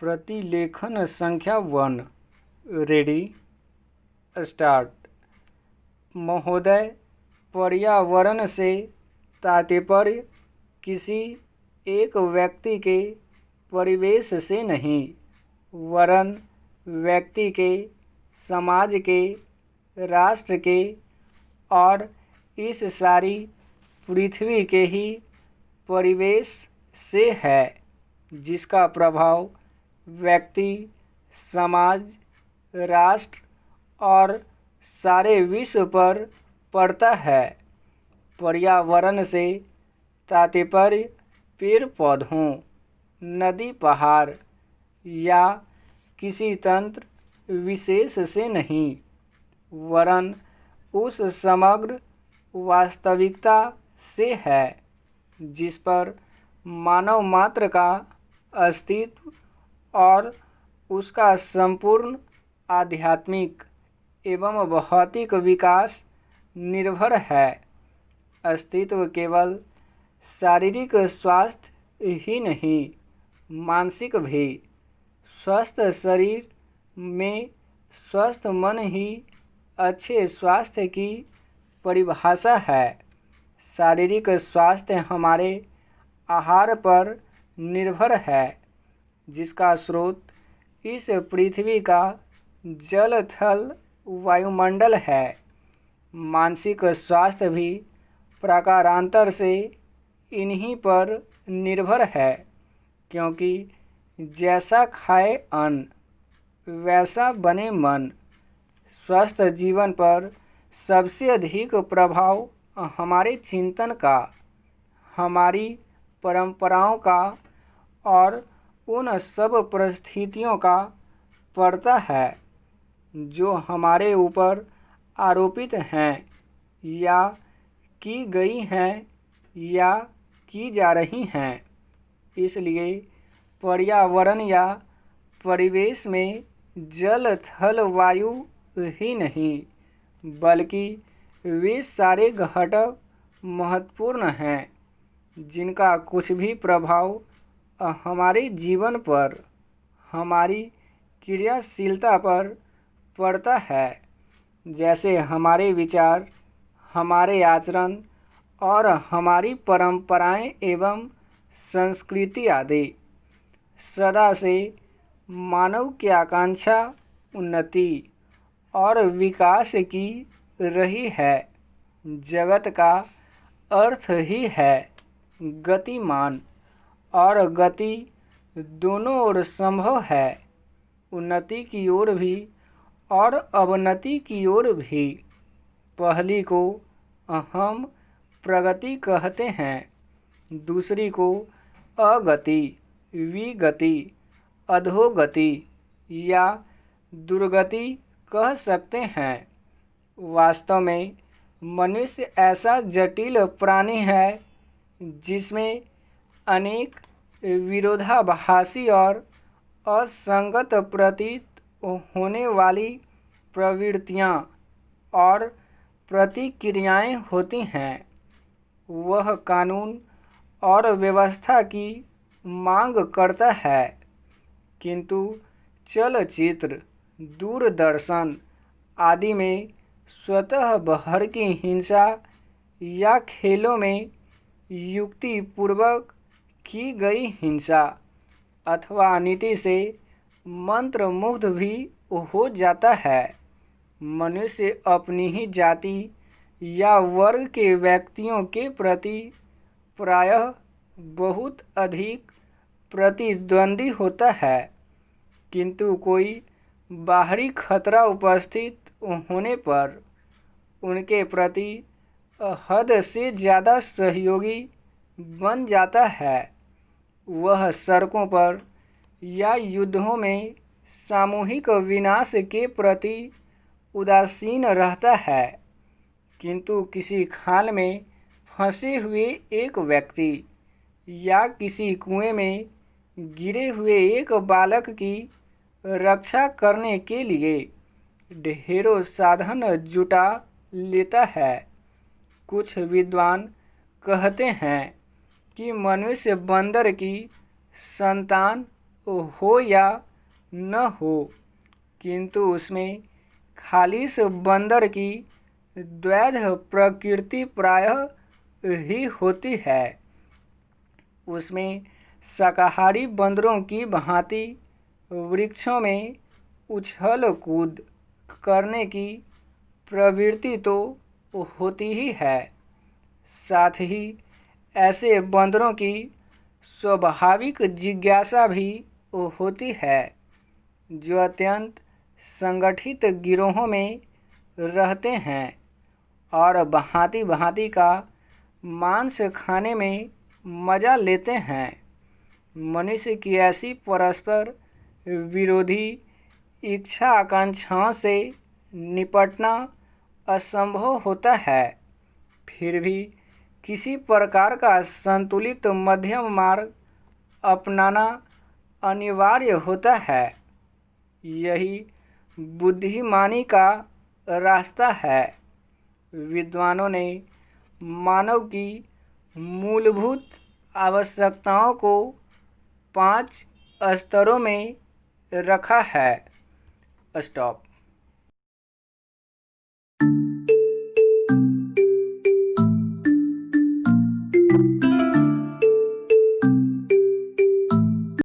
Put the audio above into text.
प्रतिलेखन संख्या 1। Ready start. महोदय, पर्यावरण से तात्पर्य किसी एक व्यक्ति के परिवेश से नहीं, वरन व्यक्ति के, समाज के, राष्ट्र के और इस सारी पृथ्वी के ही परिवेश से है, जिसका प्रभाव व्यक्ति, समाज, राष्ट्र और सारे विश्व पर पड़ता है। पर्यावरण से तात्पर्य पेड़ पौधों, नदी पहाड़ या किसी तंत्र विशेष से नहीं, वरन उस समग्र वास्तविकता से है जिस पर मानव मात्र का अस्तित्व और उसका संपूर्ण आध्यात्मिक एवं भौतिक विकास निर्भर है। अस्तित्व केवल शारीरिक स्वास्थ्य ही नहीं, मानसिक भी। स्वस्थ शरीर में स्वस्थ मन ही अच्छे स्वास्थ्य की परिभाषा है। शारीरिक स्वास्थ्य हमारे आहार पर निर्भर है, जिसका स्रोत इस पृथ्वी का जल थल वायुमंडल है। मानसिक स्वास्थ्य भी प्रकारांतर से इन्हीं पर निर्भर है, क्योंकि जैसा खाए अन्न वैसा बने मन। स्वस्थ जीवन पर सबसे अधिक प्रभाव हमारे चिंतन का, हमारी परंपराओं का और उन सब परिस्थितियों का पड़ता है जो हमारे ऊपर आरोपित हैं या की गई हैं या की जा रही हैं। इसलिए पर्यावरण या परिवेश में जल थल वायु ही नहीं, बल्कि वे सारे घटक महत्वपूर्ण हैं जिनका कुछ भी प्रभाव हमारे जीवन पर, हमारी क्रियाशीलता पर पड़ता है, जैसे हमारे विचार, हमारे आचरण और हमारी परंपराएं एवं संस्कृति आदि। सदा से मानव की आकांक्षा उन्नति और विकास की रही है। जगत का अर्थ ही है गतिमान, और गति दोनों ओर संभव है, उन्नति की ओर भी और अवनति की ओर भी। पहली को हम प्रगति कहते हैं, दूसरी को अगति, विगति, अधोगति या दुर्गति कह सकते हैं। वास्तव में मनुष्य ऐसा जटिल प्राणी है जिसमें अनेक विरोधाभासी और असंगत प्रतीत होने वाली प्रवृत्तियां और प्रतिक्रियाएं होती हैं। वह कानून और व्यवस्था की मांग करता है, किंतु चलचित्र, दूरदर्शन आदि में स्वतः बाहर की हिंसा या खेलों में युक्तिपूर्वक की गई हिंसा अथवा नीति से मंत्रमुग्ध भी हो जाता है। मनुष्य अपनी ही जाति या वर्ग के व्यक्तियों के प्रति प्रायः बहुत अधिक प्रतिद्वंदी होता है, किंतु कोई बाहरी खतरा उपस्थित होने पर उनके प्रति हद से ज़्यादा सहयोगी बन जाता है। वह सड़कों पर या युद्धों में सामूहिक विनाश के प्रति उदासीन रहता है, किंतु किसी खाल में फंसे हुए एक व्यक्ति या किसी कुएं में गिरे हुए एक बालक की रक्षा करने के लिए ढेरों साधन जुटा लेता है। कुछ विद्वान कहते हैं कि मनुष्य बंदर की संतान हो या न हो, किंतु उसमें खालिश बंदर की द्वैध प्रकृति प्रायः ही होती है। उसमें शाकाहारी बंदरों की भांति वृक्षों में उछल कूद करने की प्रवृत्ति तो होती ही है, साथ ही ऐसे बंदरों की स्वाभाविक जिज्ञासा भी होती है, जो अत्यंत संगठित गिरोहों में रहते हैं और भांति भांति का मांस खाने में मज़ा लेते हैं। मनुष्य की ऐसी परस्पर विरोधी इच्छा आकांक्षाओं से निपटना असंभव होता है, फिर भी किसी प्रकार का संतुलित मध्यम मार्ग अपनाना अनिवार्य होता है। यही बुद्धिमानी का रास्ता है। विद्वानों ने मानव की मूलभूत आवश्यकताओं को 5 स्तरों में रखा है। स्टॉप।